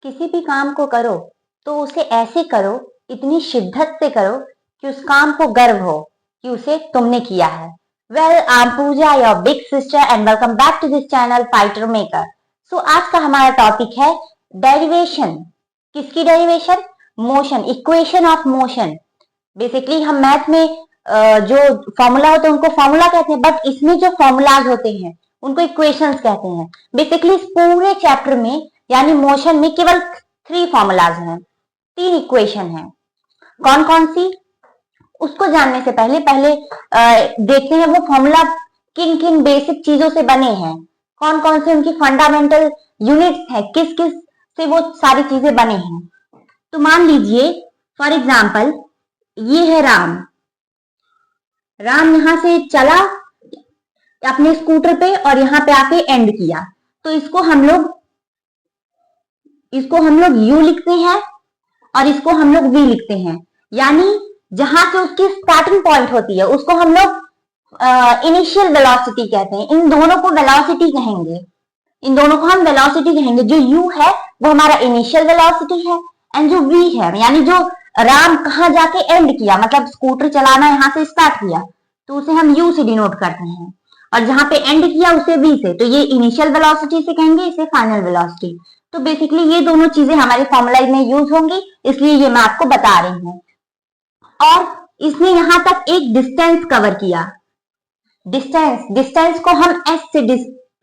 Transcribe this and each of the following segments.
किसी भी काम को करो तो उसे ऐसे करो, इतनी शिद्दत से करो कि उस काम को गर्व हो कि उसे तुमने किया है। Well, I am Pooja, your big sister, and welcome back to this channel fighter maker. So आज का हमारा टॉपिक है डेरिवेशन। किसकी derivation? Motion, equation of motion. Basically हम मैथ में जो फॉर्मूला होते हैं उनको फॉर्मूला कहते हैं, बट इसमें जो फॉर्मूलाज होते हैं उनको इक्वेशंस कहते हैं। बेसिकली इस पूरे चैप्टर में यानी मोशन में केवल 3 फॉर्मूलाज हैं, 3 इक्वेशन हैं। कौन कौन सी, उसको जानने से पहले देखते हैं वो फॉर्मूला किन किन बेसिक चीजों से बने हैं, कौन कौन से उनकी फंडामेंटल यूनिट्स हैं, किस किस से वो सारी चीजें बने हैं। तो मान लीजिए फॉर एग्जाम्पल ये है राम यहां से चला अपने स्कूटर पे और यहां पे आके एंड किया, तो इसको हम लोग यू लिखते हैं और इसको हम लोग वी लिखते हैं। यानी जहां से उसकी स्टार्टिंग पॉइंट होती है उसको हम लोग इनिशियल वेलोसिटी कहते हैं। इन दोनों को वेलोसिटी कहेंगे, इन दोनों को हम वेलोसिटी कहेंगे। जो u है वो हमारा इनिशियल वेलोसिटी है एंड जो v है यानी जो राम कहां जाके एंड किया, मतलब स्कूटर चलाना यहां से स्टार्ट किया तो उसे हम u से डिनोट करते हैं, और जहां पे एंड किया उसे v से। तो ये इनिशियल वेलोसिटी से कहेंगे, इसे फाइनल वेलोसिटी। तो बेसिकली ये दोनों चीजें हमारे फॉर्मूला में यूज होंगी, इसलिए ये मैं आपको बता रही हूँ। और इसने यहां तक एक डिस्टेंस कवर किया। डिस्टेंस को हम s से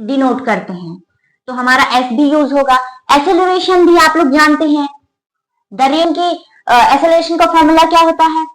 डिनोट करते हैं, तो हमारा s भी यूज होगा। एक्सेलरेशन भी आप लोग जानते हैं, दरियन के एक्सेलरेशन का फॉर्मूला क्या होता है?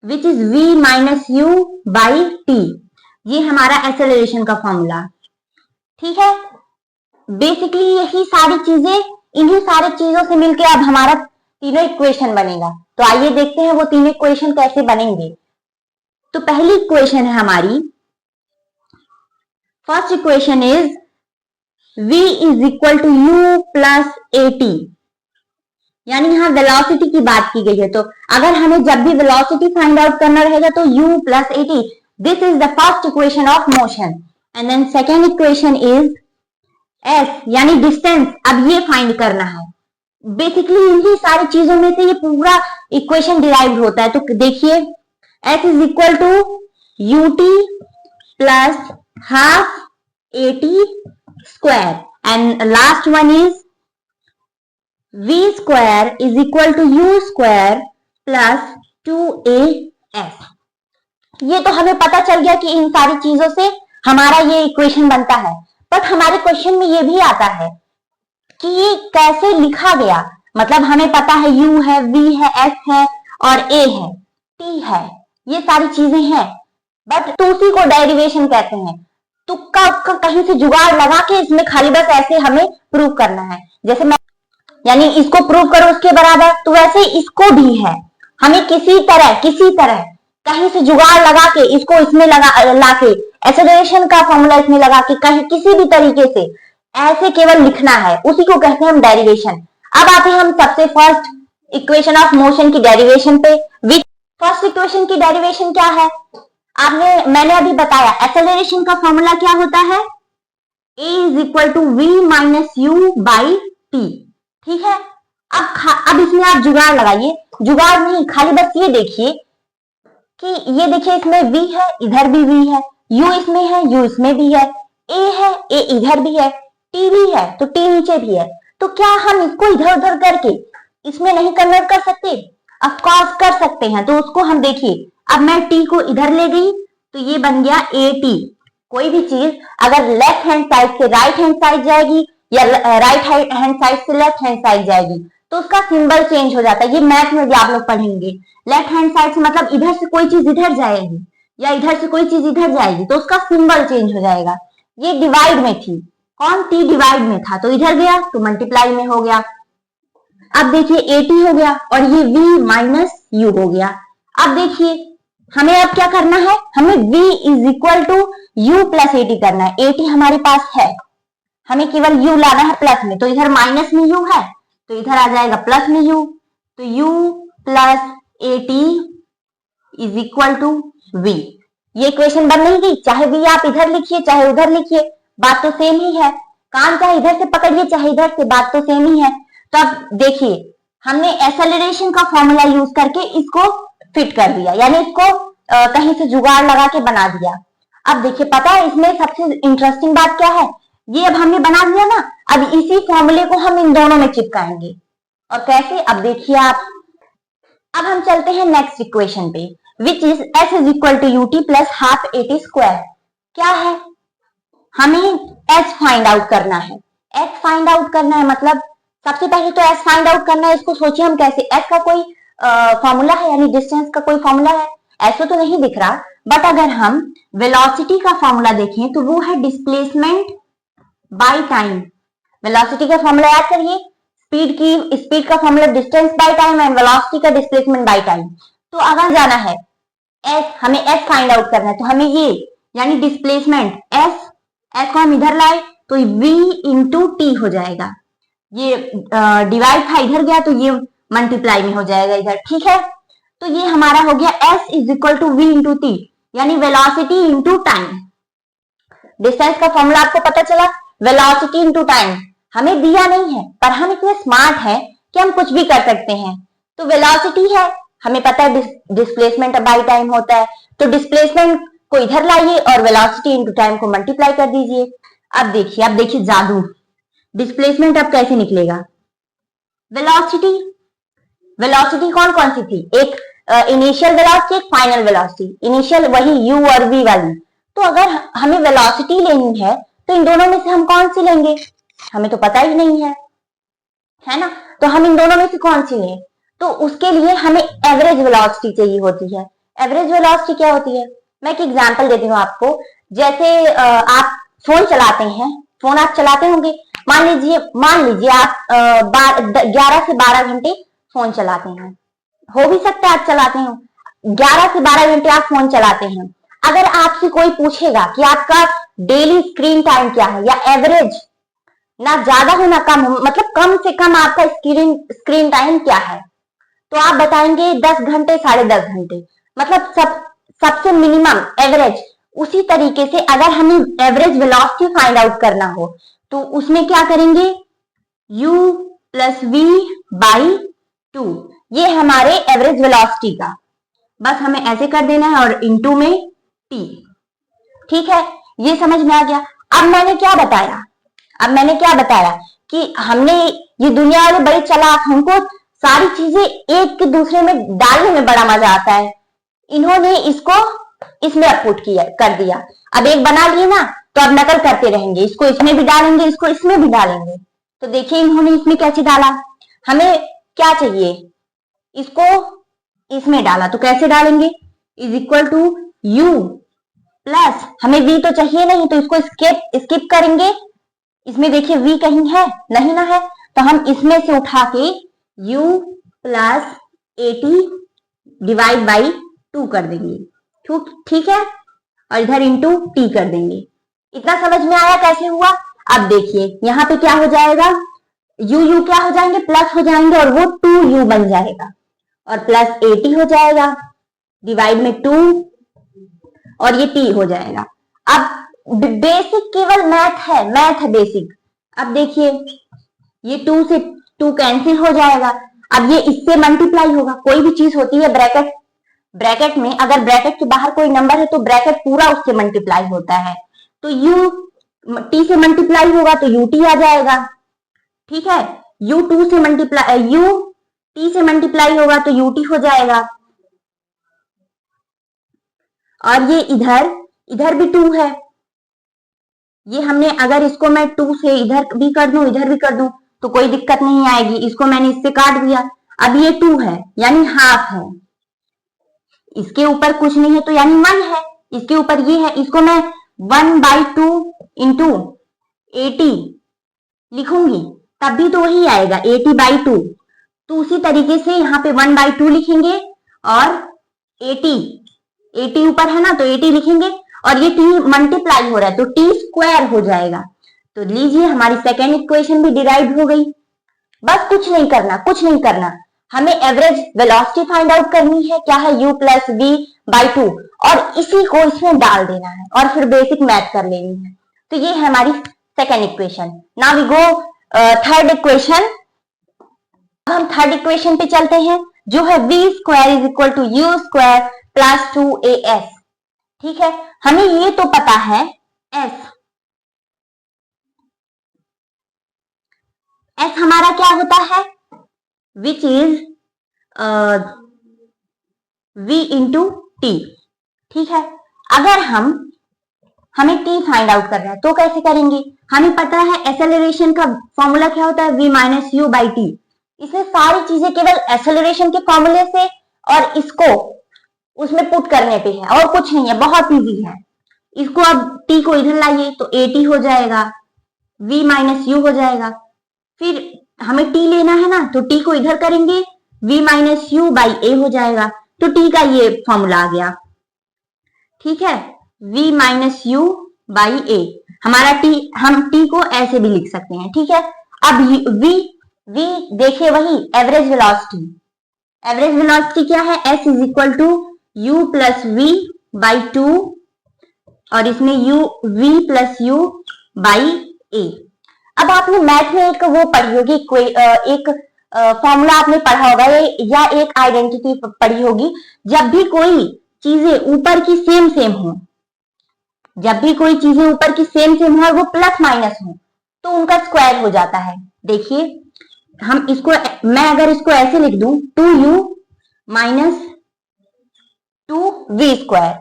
Which is v minus U by T. ये हमारा एक्सेलरेशन का फॉर्मूला, ठीक है। बेसिकली यही सारी चीजें, इन्हीं सारी चीजों से मिलकर अब हमारा तीनों इक्वेशन बनेगा। तो आइए देखते हैं वो तीनों इक्वेशन कैसे बनेंगे। तो पहली इक्वेशन है हमारी, first equation is v is equal to U plus A T. यानी यहां वेलोसिटी की बात की गई है, तो अगर हमें जब भी वेलोसिटी फाइंड आउट करना रहेगा तो u plus A T, this is the first equation of motion. And then second equation is s यानी डिस्टेंस, अब ये फाइंड करना है। बेसिकली इन्हीं सारी चीजों में से ये पूरा इक्वेशन डिराइव होता है। तो देखिए s is equal to U T plus half A T square, and last one is v square is equal to U square plus 2as। ये तो हमें पता चल गया कि इन सारी चीजों से हमारा ये इक्वेशन बनता है। बट हमारे क्वेश्चन में ये भी आता है कि ये कैसे लिखा गया। मतलब हमें पता है u है, v है, s है और a है, t है, ये सारी चीजें हैं, बट तो उसी को डेरिवेशन कहते हैं। तुक्का उक्का कहीं से जुगाड़ लगा के इसमें खाली बस ऐसे हमें प्रूव करना है। जैसे मैं यानी इसको प्रूव करो उसके बराबर, तो वैसे इसको भी है, हमें किसी तरह कहीं से जुगाड़ लगा के इसको इसमें लाके एक्सेलरेशन का फॉर्मूला इसमें लगा के कहीं किसी भी तरीके से ऐसे केवल लिखना है, उसी को कहते हैं हम डेरिवेशन। अब आते हैं हम सबसे फर्स्ट इक्वेशन ऑफ मोशन की डेरिवेशन पे। फर्स्ट इक्वेशन की डेरिवेशन क्या है? मैंने अभी बताया, एक्सेलरेशन का फॉर्मूला क्या होता है? a is equal to v minus U by T, ठीक है। अब इसमें आप जुगाड़ लगाइए, जुगाड़ नहीं, खाली बस ये देखिए कि ये देखिए इसमें v है, इधर भी v है, u इसमें है, u इसमें भी है, a है, a इधर भी है, t भी है तो t नीचे भी है। तो क्या हम इसको इधर उधर करके इसमें नहीं कन्वर्ट कर सकते? ऑफ कोर्स कर सकते हैं। तो उसको हम देखिए, अब मैं t को इधर ले गई तो ये बन गया at। कोई भी चीज अगर लेफ्ट हैंड साइड से राइट हैंड साइड जाएगी या राइट हैंड साइड से लेफ्ट हैंड साइड जाएगी तो उसका सिंबल चेंज हो जाता है। ये मैथ में भी आप लोग पढ़ेंगे। लेफ्ट हैंड साइड से मतलब इधर से कोई चीज इधर जाएगी या इधर से कोई चीज इधर जाएगी तो उसका सिंबल चेंज हो जाएगा। ये डिवाइड में थी, कौन? t डिवाइड में था, तो इधर गया तो मल्टीप्लाई में हो गया। अब देखिए at हो गया और ये v माइनस यू हो गया। अब देखिए हमें अब क्या करना है, हमें v is equal to U plus A T करना है। a t हमारे पास है, हमें केवल u लाना है प्लस में, तो इधर माइनस में u है तो इधर आ जाएगा प्लस में u, तो u plus A T is equal to v। ये इक्वेशन बन नहीं गई? चाहे v आप इधर लिखिए चाहे उधर लिखिए, बात तो सेम ही है। काम चाहे इधर से पकड़िए चाहे इधर से, बात तो सेम ही है। तो अब देखिए हमने एक्सेलरेशन का फॉर्मूला यूज करके इसको फिट कर दिया, यानी इसको कहीं से जुगाड़ लगा के बना दिया। अब देखिए पता है इसमें सबसे इंटरेस्टिंग बात क्या है, ये अब हमने बना दिया ना, अब इसी फॉर्मूले को हम इन दोनों में चिपकाएंगे। और कैसे, अब देखिए आप। अब हम चलते हैं नेक्स्ट इक्वेशन पे, which is s is equal to U T plus half A T square. क्या है, हमें s फाइंड आउट करना है। s फाइंड आउट करना है मतलब सबसे पहले तो s फाइंड आउट करना है। इसको सोचिए हम कैसे, s का कोई फॉर्मूला है, यानी डिस्टेंस का कोई फॉर्मूला है, ऐसा तो नहीं दिख रहा। बट अगर हम वेलोसिटी का फॉर्मूला देखें तो वो है डिस्प्लेसमेंट बाय टाइम। वेलोसिटी का फॉर्मूला याद करिए, स्पीड का formula distance by time and velocity का डिस्प्लेसमेंट बाय टाइम। तो अगर जाना है हमें s फाइंड आउट करना है, तो हमें ये यानी डिस्प्लेसमेंट s को हम इधर लाए तो v इंटू टी हो जाएगा। ये डिवाइड था, इधर गया तो ये मल्टीप्लाई में हो जाएगा इधर, ठीक है। तो ये हमारा हो गया s is equal to V into T, यानी वेलोसिटी इंटू टाइम। डिस्टेंस का फॉर्मूला आपको पता चला, वेलोसिटी इंटू टाइम हमें दिया नहीं है, पर हम इतने स्मार्ट हैं कि हम कुछ भी कर सकते हैं। तो वेलोसिटी है, हमें पता है डिस्प्लेसमेंट बाय टाइम होता है, तो डिस्प्लेसमेंट को इधर लाइए और वेलोसिटी इंटू टाइम को मल्टीप्लाई कर दीजिए। अब देखिए जादू, डिस्प्लेसमेंट अब कैसे निकलेगा। वेलोसिटी कौन कौन सी थी, एक इनिशियल वेलोसिटी, एक फाइनल वेलोसिटी। इनिशियल वही u और v वाली। तो अगर हमें वेलोसिटी लेनी है तो इन दोनों में से हम कौन सी लेंगे, हमें तो पता ही नहीं है ना। तो हम इन दोनों में से कौन सी लें, तो उसके लिए हमें एवरेज वेलोसिटी चाहिए होती है। एवरेज वेलोसिटी क्या होती है, मैं एक एग्जांपल देती हूँ आपको। जैसे आप फोन चलाते हैं, फोन आप चलाते होंगे, मान लीजिए आप 11 से 12 घंटे फोन चलाते हैं, हो भी सकता है आप चलाते हो 11 से 12 घंटे आप फोन चलाते हैं। अगर आपसे कोई पूछेगा कि आपका डेली स्क्रीन टाइम क्या है, या एवरेज, ना ज्यादा हो ना कम हो, मतलब कम से कम आपका स्क्रीन टाइम क्या है, तो आप बताएंगे 10 घंटे 10.5 घंटे, मतलब सबसे मिनिमम एवरेज। उसी तरीके से अगर हमें एवरेज वेलोसिटी फाइंड आउट करना हो तो उसमें क्या करेंगे, u प्लस v बाई 2, ये हमारे एवरेज वेलोसिटी का, बस हमें ऐसे कर देना है और इनटू में t, ठीक है। ये समझ में आ गया। अब मैंने क्या बताया कि हमने, ये दुनिया वाले बड़े चालाक, हमको सारी चीजें एक के दूसरे में डालने में बड़ा मजा आता है। इन्होंने इसको इसमें अपपुट कर दिया। अब एक बना लिए ना, तो अब नकल करते रहेंगे, इसको इसमें भी डालेंगे, इसको इसमें भी डालेंगे। तो देखिए इन्होंने इसमें कैसे डाला, हमें क्या चाहिए, इसको इसमें डाला, तो कैसे डालेंगे, is equal to u plus, हमें v तो चाहिए नहीं, तो इसको स्किप करेंगे। इसमें देखिए v कहीं है नहीं ना है, तो हम इसमें से उठा के u प्लस 80 डिवाइड बाई 2 कर देंगे, ठीक है, और इधर इंटू टी कर देंगे। इतना समझ में आया कैसे हुआ। अब देखिए यहाँ पे क्या हो जाएगा, u क्या हो जाएंगे, प्लस हो जाएंगे, और वो 2u बन जाएगा, और प्लस 80 हो जाएगा डिवाइड में 2, और ये t हो जाएगा। अब बेसिक केवल मैथ है बेसिक। अब देखिए ये 2 से 2 कैंसिल हो जाएगा, अब ये इससे मल्टीप्लाई होगा। कोई भी चीज होती है ब्रैकेट में, अगर ब्रैकेट के बाहर कोई नंबर है तो ब्रैकेट पूरा उससे मल्टीप्लाई होता है, तो u t से मल्टीप्लाई होगा तो ut आ जाएगा, ठीक है। u t से मल्टीप्लाई होगा तो ut हो जाएगा, और ये इधर भी 2 है, ये हमने, अगर इसको मैं 2 से इधर भी कर दूं तो कोई दिक्कत नहीं आएगी, इसको मैंने इससे काट दिया। अब ये 2 है यानी हाफ है, इसके ऊपर कुछ नहीं है तो यानी 1 है, इसके ऊपर ये है, इसको मैं 1/2 इंटू 80 लिखूंगी तब भी तो वही आएगा 80/2। तो उसी तरीके से यहाँ पे 1/2 लिखेंगे और 80 ऊपर है ना तो 80 लिखेंगे, और ये t मल्टीप्लाई हो रहा है तो t स्क्वायर हो जाएगा। तो लीजिए हमारी सेकेंड इक्वेशन भी डिराइव हो गई। बस कुछ नहीं करना, हमें एवरेज वेलोसिटी फाइंड आउट करनी है, क्या है u प्लस v/2, और इसी को इसमें डाल देना है और फिर बेसिक मैथ कर लेनी है। तो ये है हमारी second equation. Now we go third equation, हम थर्ड इक्वेशन पे चलते हैं, जो है v square is equal to U square plus 2as। ठीक है, हमें ये तो पता है s हमारा क्या होता है, which is v into T. ठीक है, अगर हमें t फाइंड आउट करना है तो कैसे करेंगे, हमें पता है एक्सेलरेशन का फॉर्मूला क्या होता है, v minus U by T. इसमें सारी चीजें केवल एक्सेलरेशन के फॉर्मूले से और इसको उसमें पुट करने पे है, और कुछ नहीं है, बहुत इजी है। इसको अब t को इधर लाइए तो at हो जाएगा, v माइनस यू हो जाएगा। फिर हमें t लेना है ना, तो t को इधर करेंगे, v minus U by a हो जाएगा। तो t का ये फॉर्मूला आ गया। ठीक है, v minus U by a हमारा t, हम t को ऐसे भी लिख सकते हैं। ठीक है, अब v देखिए वही एवरेज वेलोसिटी। एवरेज वेलोसिटी क्या है, s is equal to u plus v by 2, और इसमें v plus u by a। अब आपने मैथ में एक वो पढ़ी होगी, एक फॉर्मूला आपने पढ़ा होगा या एक आइडेंटिटी पढ़ी होगी, जब भी कोई चीजें ऊपर की सेम हो, जब भी कोई चीजें ऊपर की सेम हो और वो प्लस माइनस हो तो उनका स्क्वायर हो जाता है। देखिए हम इसको, मैं अगर इसको ऐसे लिख दूं 2u माइनस 2v स्क्वायर,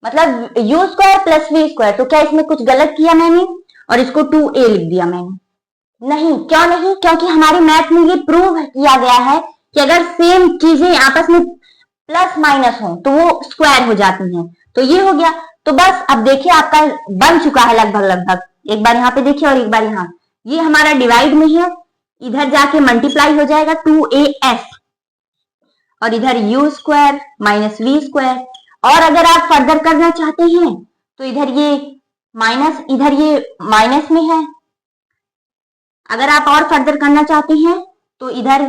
मतलब u square plus v square, तो क्या इसमें कुछ गलत किया मैंने और इसको 2a लिख दिया मैंने? नहीं, क्यों नहीं, क्योंकि हमारे मैथ में ये प्रूव किया गया है कि अगर सेम चीजें आपस में प्लस माइनस हो तो वो स्क्वायर हो जाती हैं। तो ये हो गया। तो बस अब देखिए आपका बन चुका है लगभग। एक बार यहाँ पे देखिए और एक बार यहाँ, ये हमारा डिवाइड में है, इधर जाके मल्टीप्लाई हो जाएगा 2as, और इधर u square minus v square. और अगर आप फर्दर करना चाहते हैं तो इधर ये माइनस, इधर ये माइनस में है। अगर आप और फर्दर करना चाहते हैं तो इधर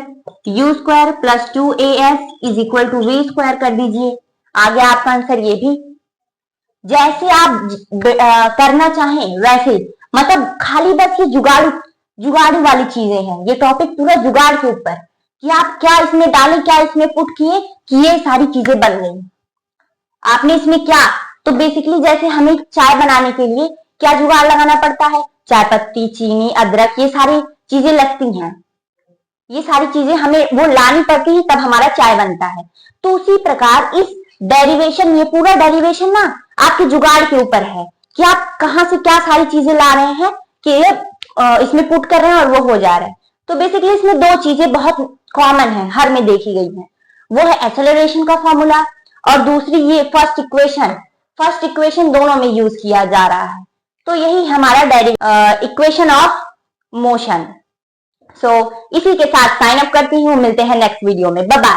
u square plus 2as is equal to v square कर दीजिए। आ गया आपका आंसर। ये भी जैसे आप करना चाहें वैसे, मतलब खाली बस ये जुगाड़ वाली चीजें हैं। ये टॉपिक पूरा जुगाड़ के ऊपर, कि आप क्या इसमें डालें, क्या इसमें पुट किए कि ये सारी चीजें बन गई। आपने इसमें क्या, तो बेसिकली जैसे हमें चाय बनाने के लिए क्या जुगाड़ लगाना पड़ता है, चाय पत्ती, चीनी, अदरक, ये सारी चीजें लगती हैं। ये सारी चीजें हमें वो लानी पड़ती है, तब हमारा चाय बनता है। तो उसी प्रकार इस डेरिवेशन, ये पूरा डेरिवेशन ना आपके जुगाड़ के ऊपर है कि आप कहां से क्या सारी चीजें ला रहे हैं कि इसमें पुट कर रहे हैं और वो हो जा रहा है। तो बेसिकली इसमें दो चीजें बहुत कॉमन है, हर में देखी गई है, वो है एक्सेलरेशन का फॉर्मूला और दूसरी ये फर्स्ट इक्वेशन दोनों में यूज किया जा रहा है। तो यही हमारा इक्वेशन ऑफ मोशन। सो इसी के साथ साइन अप करती हूँ, मिलते हैं नेक्स्ट वीडियो में, बाय बाय।